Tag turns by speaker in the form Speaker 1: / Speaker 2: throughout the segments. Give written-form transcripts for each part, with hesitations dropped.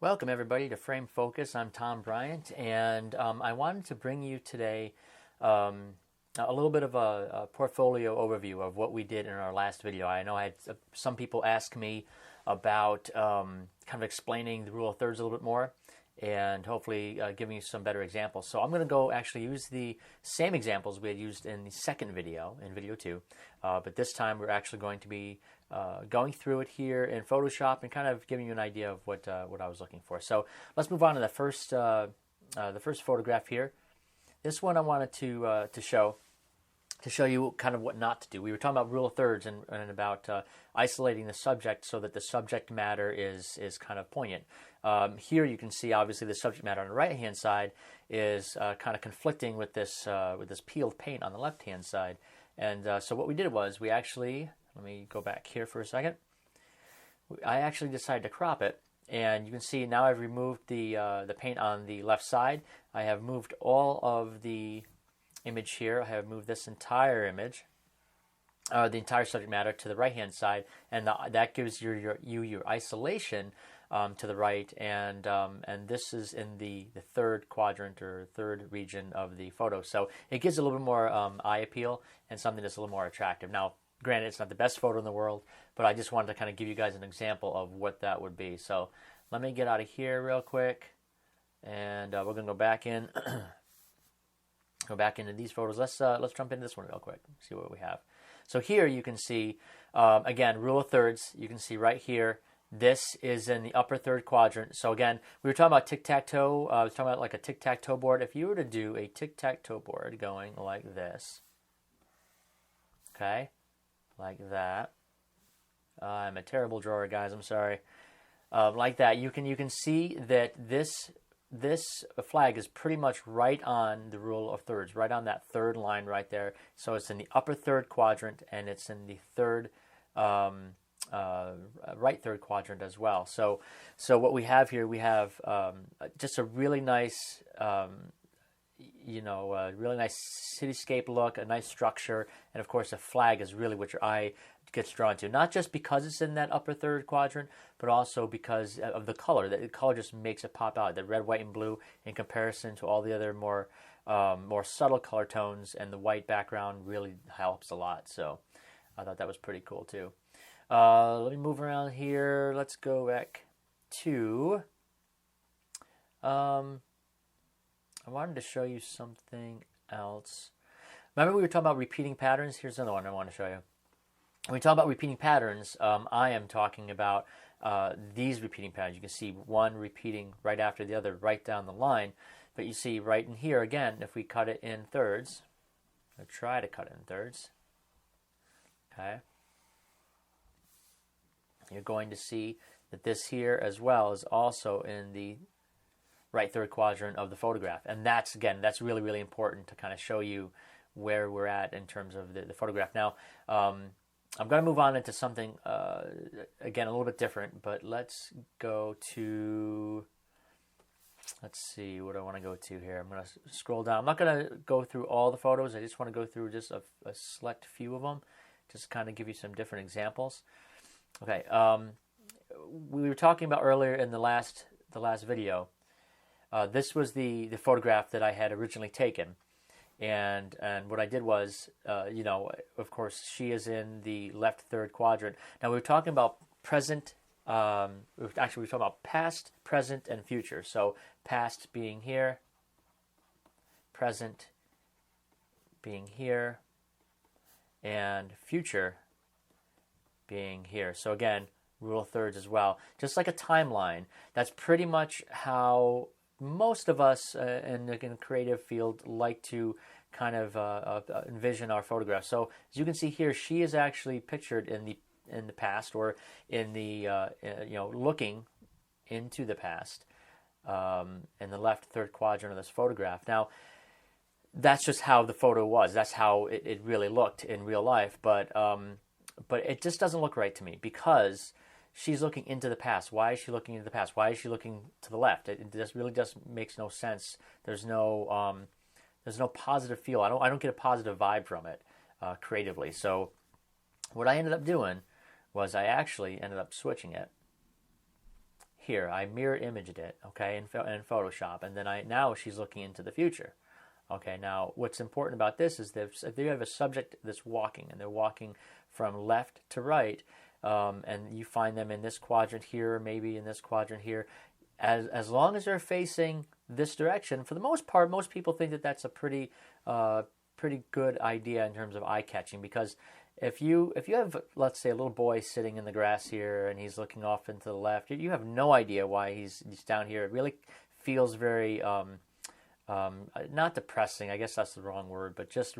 Speaker 1: Welcome everybody to Frame Focus. I'm Tom Bryant, and I wanted to bring you today a little bit of a portfolio overview of what we did in our last video. I know I had some people ask me about kind of explaining the rule of thirds a little bit more, and hopefully giving you some better examples. So I'm going to go actually use the same examples we had used in the second video, in video 2, but this time we're actually going to be going through it here in Photoshop and kind of giving you an idea of what I was looking for. So let's move on to the first photograph here. This one I wanted to show you kind of what not to do. We were talking about rule of thirds and about isolating the subject so that the subject matter is kind of poignant. Here you can see obviously the subject matter on the right hand side is kind of conflicting with this peeled paint on the left hand side. And so what we did was we actually, let me go back here for a second. I actually decided to crop it, and you can see now I've removed the paint on the left side. I have moved all of the image here. I have moved this entire image, the entire subject matter to the right hand side, and that gives you your isolation to the right, and this is in the third quadrant or third region of the photo. So it gives a little bit more eye appeal and something that's a little more attractive. Now, granted, it's not the best photo in the world, but I just wanted to kind of give you guys an example of what that would be. So let me get out of here real quick, and we're gonna go back in, go back into these photos. Let's jump into this one real quick. See what we have. So here you can see again rule of thirds. You can see right here. This is in the upper third quadrant. So again, we were talking about tic-tac-toe. I was talking about like a tic-tac-toe board. If you were to do a tic-tac-toe board going like this, okay, like that. I'm a terrible drawer, guys. I'm sorry. Like that, you can see that this flag is pretty much right on the rule of thirds, right on that third line right there. So it's in the upper third quadrant, and it's in the third. Right third quadrant as well. So what we have here, we have just a really nice, really nice cityscape look, a nice structure, and of course a flag is really what your eye gets drawn to. Not just because it's in that upper third quadrant, but also because of the color. The color just makes it pop out. The red, white, and blue in comparison to all the other more subtle color tones, and the white background really helps a lot. So I thought that was pretty cool too. Let me move around here. Let's go back to, I wanted to show you something else. Remember we were talking about repeating patterns? Here's another one I want to show you. When we talk about repeating patterns, I am talking about these repeating patterns. You can see one repeating right after the other right down the line. But you see right in here, again, if we cut it in thirds, or try to cut it in thirds, okay, you're going to see that this here as well is also in the right third quadrant of the photograph. And that's, again, that's really, really important to kind of show you where we're at in terms of the photograph. Now, I'm going to move on into something, again, a little bit different, but let's go to, let's see what I want to go to here. I'm going to scroll down. I'm not going to go through all the photos. I just want to go through just a select few of them, just kind of give you some different examples. Okay, we were talking about earlier in the last video. This was the photograph that I had originally taken, and what I did was, of course, she is in the left third quadrant. Now we were talking about present. Actually, we were talking about past, present, and future. So past being here, present being here, and future being here. So again, rule of thirds as well. Just like a timeline. That's pretty much how most of us in the creative field like to kind of envision our photographs. So as you can see here, she is actually pictured in the past, or in the looking into the past, in the left third quadrant of this photograph. Now, that's just how the photo was. That's how it really looked in real life. But it just doesn't look right to me, because she's looking into the past. Why is she looking into the past? Why is she looking to the left? It just really just makes no sense. There's no positive feel. I don't get a positive vibe from it creatively. So what I ended up doing was I actually ended up switching it here. I mirror imaged it, okay, in Photoshop, and then now she's looking into the future. Okay, now what's important about this is that if you have a subject that's walking, and they're walking from left to right, and you find them in this quadrant here, maybe in this quadrant here, as long as they're facing this direction, for the most part, most people think that that's a pretty good idea in terms of eye catching, because if you have, let's say, a little boy sitting in the grass here and he's looking off into the left, you have no idea why he's down here. It really feels very not depressing, I guess that's the wrong word, but just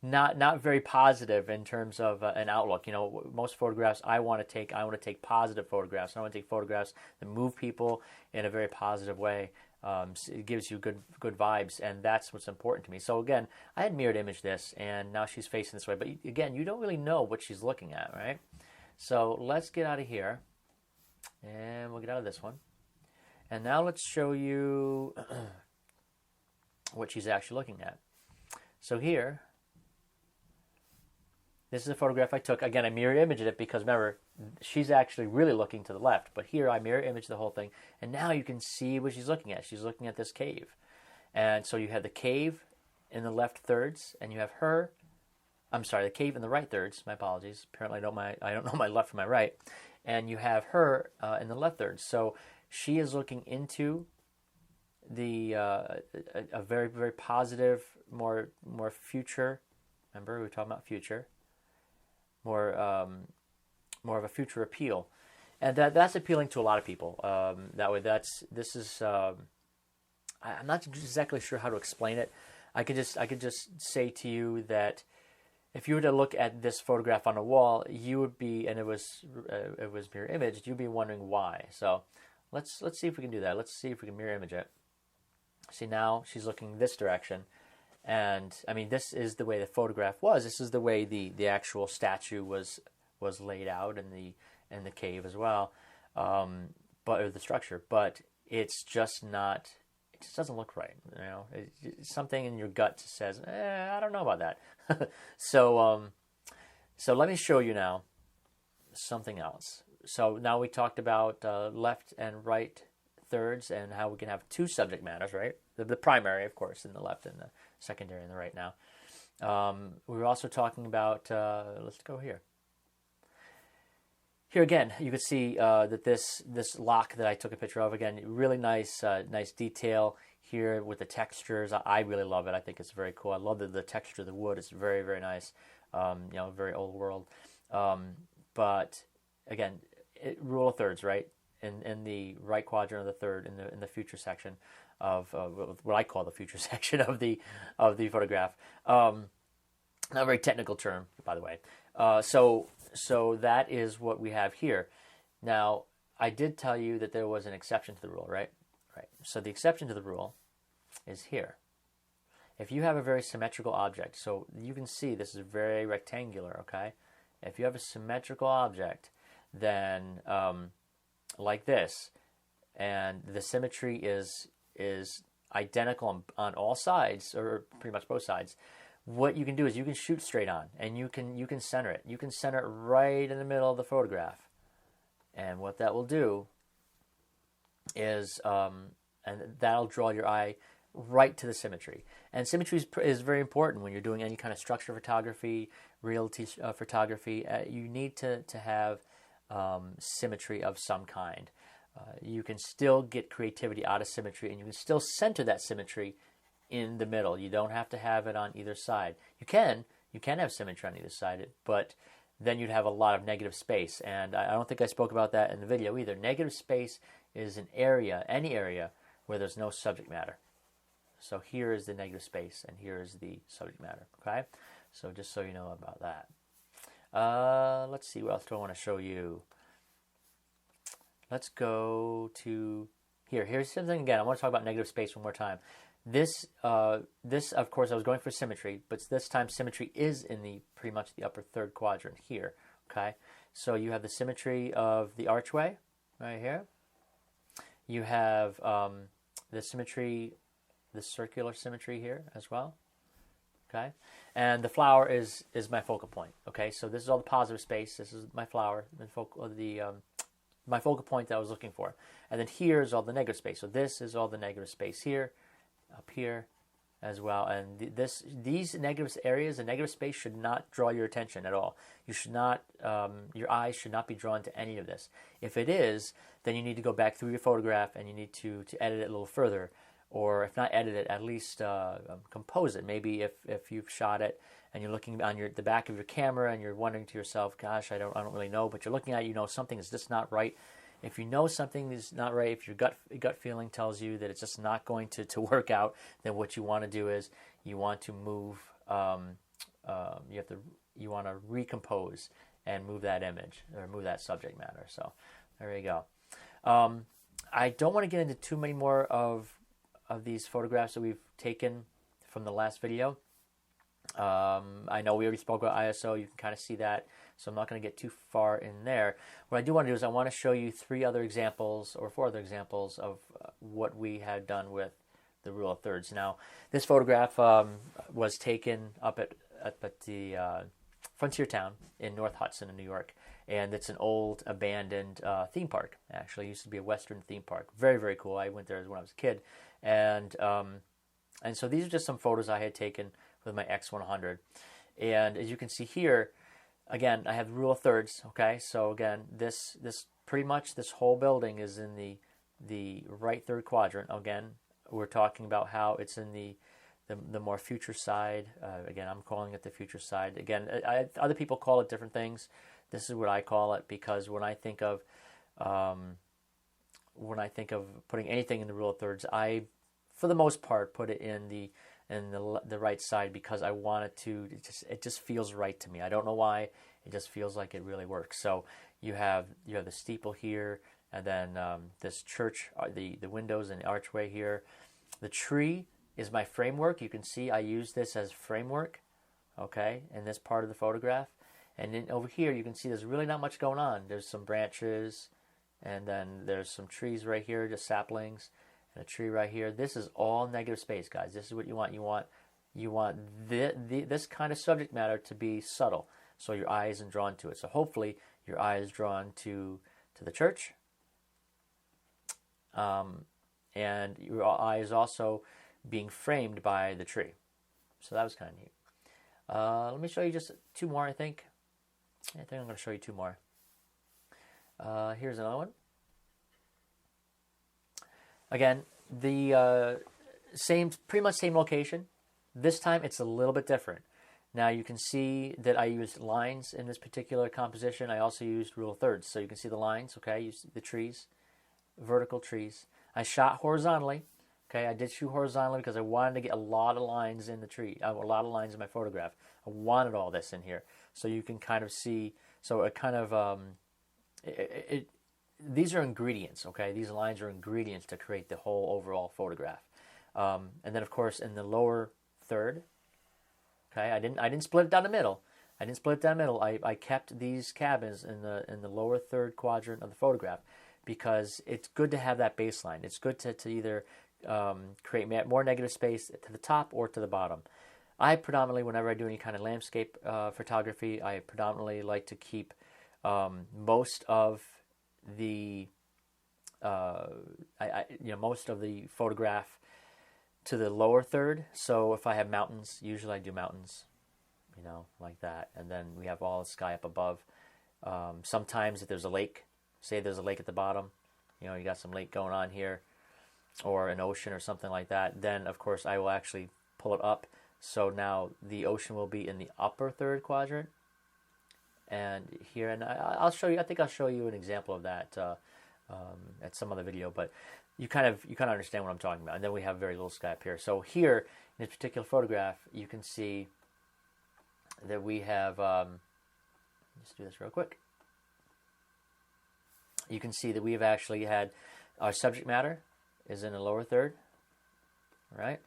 Speaker 1: not very positive in terms of an outlook. You know, most photographs I want to take positive photographs. I want to take photographs that move people in a very positive way. It gives you good vibes, and that's what's important to me. So again, I had mirrored image this, and now she's facing this way. But again, you don't really know what she's looking at, right? So let's get out of here, and we'll get out of this one. And now let's show you what she's actually looking at. So here, this is a photograph I took. Again, I mirror imaged it because remember, she's actually really looking to the left. But here I mirror image the whole thing. And now you can see what she's looking at. She's looking at this cave. And so you have the cave in the left thirds, and you have her. I'm sorry, the cave in the right thirds. My apologies. Apparently I don't know my left from my right. And you have her in the left thirds. So she is looking into the a very, very positive, more future. Remember, we were talking about future. More of a future appeal, and that's appealing to a lot of people. That way, I'm not exactly sure how to explain it. I could just say to you that if you were to look at this photograph on a wall, you would be, and it was mirror imaged, you'd be wondering why. So let's see if we can do that. Let's see if we can mirror image it. See, now she's looking this direction. And I mean, this is the way the photograph was. This is the way the actual statue was laid out in the cave as well, or the structure. But it's just not. It just doesn't look right. You know, something in your gut says, I don't know about that. So let me show you now something else. So now we talked about left and right thirds and how we can have two subject matters, right? The primary, of course, in the left and the secondary in the right now. We were also talking about, let's go here. Here again, you can see that this lock that I took a picture of, again, really nice detail here with the textures. I really love it. I think it's very cool. I love the texture of the wood. It's very, very nice. Very old world. But again, rule of thirds, right? In the right quadrant of the third, in the future section of what I call the future section of the photograph. Not a very technical term, by the way. So that is what we have here. Now, I did tell you that there was an exception to the rule, right? Right. So the exception to the rule is here. If you have a very symmetrical object, so you can see this is very rectangular, okay? If you have a symmetrical object, then like this, and the symmetry is identical on all sides, or pretty much both sides, what you can do is you can shoot straight on, and you can center it. You can center it right in the middle of the photograph. And what that will do is, and that'll draw your eye right to the symmetry. And symmetry is very important when you're doing any kind of structure photography, realty photography. You need to have symmetry of some kind. You can still get creativity out of symmetry, and you can still center that symmetry in the middle. You don't have to have it on either side. You can have symmetry on either side, but then you'd have a lot of negative space. And I don't think I spoke about that in the video either. Negative space is an area, any area, where there's no subject matter. So here is the negative space, and here is the subject matter, okay? So just so you know about that. Let's see, what else do I want to show you? Let's go to here. Here's something again. I want to talk about negative space one more time. This, of course, I was going for symmetry, but this time symmetry is in pretty much the upper third quadrant here, okay? So you have the symmetry of the archway right here. You have the symmetry, the circular symmetry here as well, okay? And the flower is my focal point, okay? So this is all the positive space. This is my flower, the my focal point that I was looking for. And then here is all the negative space. So this is all the negative space here, up here as well. And these negative areas, the negative space should not draw your attention at all. You should not, your eyes should not be drawn to any of this. If it is, then you need to go back through your photograph and you need to edit it a little further. Or if not edit it, at least compose it. Maybe if you've shot it and you're looking on the back of your camera and you're wondering to yourself, gosh, I don't really know, but you're looking at it, you know something is just not right. If you know something is not right, if your gut feeling tells you that it's just not going to work out, then what you want to do is you want to move. You want to recompose and move that image or move that subject matter. So there you go. I don't want to get into too many more of these photographs that we've taken from the last video. I know we already spoke about ISO. You can kind of see that. So I'm not going to get too far in there. What I do want to do is I want to show you 4 other examples of what we had done with the rule of thirds. Now, this photograph was taken up at the frontier town in North Hudson in New York. And it's an old abandoned theme park. Actually, it used to be a Western theme park. Very, very cool. I went there when I was a kid. And so these are just some photos I had taken with my X100. And as you can see here, again, I have the rule of thirds, okay? So again, this pretty much this whole building is in the right third quadrant. Again, we're talking about how it's in the more future side. Again, I'm calling it the future side. Again, other people call it different things. This is what I call it because when I think of putting anything in the rule of thirds, I, for the most part, put it in the right side because I want it to. It just feels right to me. I don't know why. It just feels like it really works. So you have the steeple here, and then this church, the windows and the archway here. The tree is my framework. You can see I use this as framework, okay, in this part of the photograph. And then over here, you can see there's really not much going on. There's some branches, and then there's some trees right here, just saplings, and a tree right here. This is all negative space, guys. This is what you want. You want this kind of subject matter to be subtle, so your eye isn't drawn to it. So hopefully, your eye is drawn to the church, and your eye is also being framed by the tree. So that was kind of neat. Let me show you just 2 more, I think. I think I'm going to show you 2 more. Here's another one. Again, the pretty much same location. This time it's a little bit different. Now you can see that I used lines in this particular composition. I also used rule of thirds. So you can see the lines, okay? You see the trees, vertical trees. I shot horizontally. Okay, I did shoot horizontally because I wanted to get a lot of lines in the tree, a lot of lines in my photograph. I wanted all this in here, so you can kind of see. So it kind of these are ingredients. Okay, these lines are ingredients to create the whole overall photograph. And then of course in the lower third, okay, I didn't split it down the middle. I kept these cabins in the lower third quadrant of the photograph because it's good to have that baseline. It's good to either create more negative space to the top or to the bottom. I predominantly, whenever I do any kind of landscape photography, I predominantly like to keep most of the most of the photograph to the lower third. So if I have mountains, usually I do mountains, like that, and then we have all the sky up above. Sometimes if there's a lake, say there's a lake at the bottom, you got some lake going on here, or an ocean or something like that, then of course I will actually pull it up. So now the ocean will be in the upper third quadrant. And here, and I'll show you, I think I'll show you an example of that at some other video, but you kind of understand what I'm talking about. And then we have very little sky up here. So here, in this particular photograph, you can see that we have, let's do this real quick. You can see that we have actually had our subject matter is in the lower third, right?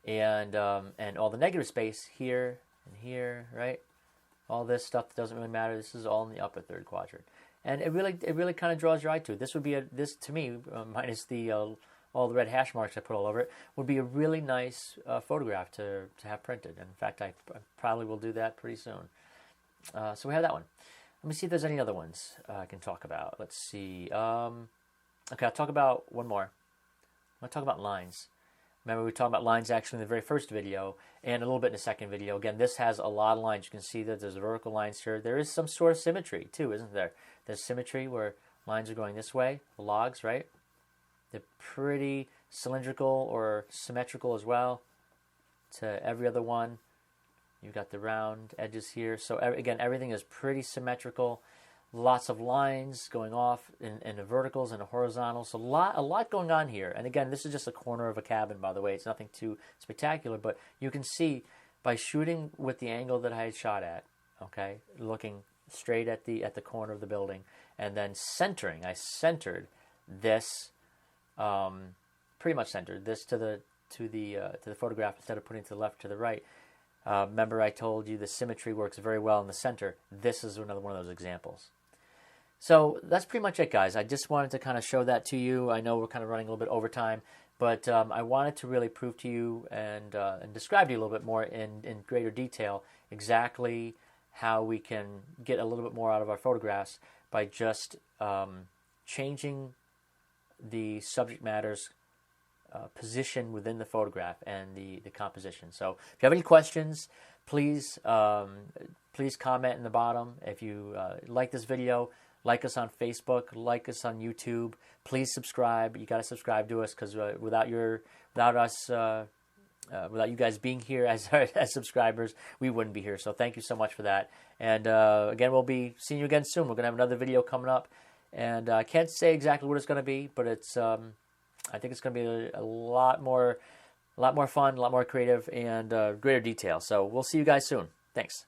Speaker 1: And all the negative space here and here, right? All this stuff that doesn't really matter. This is all in the upper third quadrant, and it really kind of draws your eye to it. This would be this to me, minus the all the red hash marks I put all over it, would be a really nice photograph to have printed. And in fact, I probably will do that pretty soon. So we have that one. Let me see if there's any other ones I can talk about. Let's see. Okay, I'll talk about one more. I'll talk about lines. Remember, we talked about lines actually in the very first video and a little bit in the second video. Again, this has a lot of lines. You can see that there's vertical lines here. There is some sort of symmetry too, isn't there? There's symmetry where lines are going this way, the logs, right? They're pretty cylindrical or symmetrical as well to every other one. You've got the round edges here. So again, everything is pretty symmetrical. Lots of lines going off in the verticals and the horizontals. So a lot going on here. And again, this is just a corner of a cabin, by the way. It's nothing too spectacular, but you can see by shooting with the angle that I had shot at, okay, looking straight at the corner of the building, and then centering. I centered this, pretty much centered this to the photograph instead of putting it to the left to the right. Remember, I told you the symmetry works very well in the center. This is another one of those examples. So that's pretty much it, guys. I just wanted to kind of show that to you. I know we're kind of running a little bit over time, but I wanted to really prove to you and describe to you a little bit more in greater detail exactly how we can get a little bit more out of our photographs by just changing the subject matter's position within the photograph and the composition. So if you have any questions, please comment in the bottom. If you like this video, like us on Facebook, like us on YouTube. Please subscribe. You got to subscribe to us because without you guys being here as subscribers, we wouldn't be here. So thank you so much for that. And again, we'll be seeing you again soon. We're gonna have another video coming up, and I can't say exactly what it's gonna be, but it's I think it's gonna be a lot more fun, a lot more creative, and greater detail. So we'll see you guys soon. Thanks.